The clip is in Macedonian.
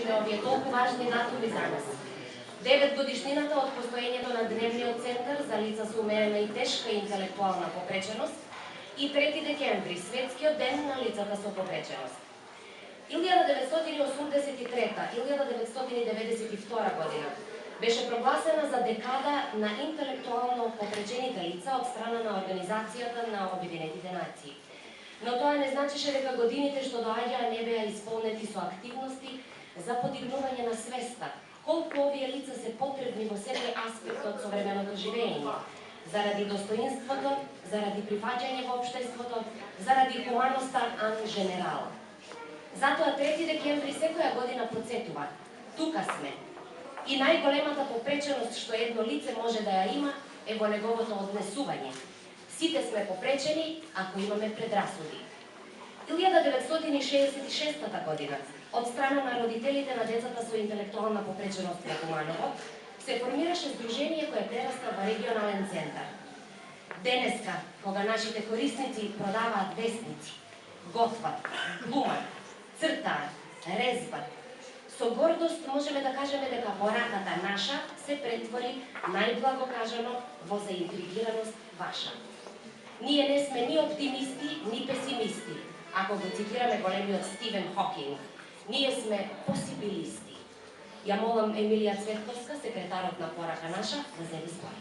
отбележиме овие толку важни датуми за нас. 9 годишнината од постоењето на Дневниот центар за лица со умерена и тешка интелектуална попреченост и 3 декември, Светскиот ден на лицата со попреченост. 1983-1992 година беше прогласена за декада на интелектуално попречените лица од страна на Организацијата на Обединетите нации. Но тоа не значеше дека годините што доаѓаа не беа исполнети со активности за подигнување на свеста колку овие лица се потребни во секој аспект од современото живење, заради достоинството, заради прифаќање во општеството, заради хуманоста ан женерал. Затоа 3 декември секоја година подсетува, тука сме. И најголемата попреченост што едно лице може да ја има е во неговото однесување. Сите сме попречени ако имаме предрасуди. 1966 година, од страна на родителите на децата со интелектуална попреченост на Куманово, се формираше здружение кое прераста во регионален центар. Денеска, кога нашите корисници продаваат вестници, готват, глумат, цртаат, резбат, со гордост можеме да кажеме дека пораката наша се претвори, најблаго кажано, во заинтригираност ваша. Ние не сме ни оптимисти, ни песимисти, ако го цитираме големиот Стивен Хокинг. Ние сме посибилисти. Ја молам Емилија Цветковска, секретарот на Порака наша, да зеде збор.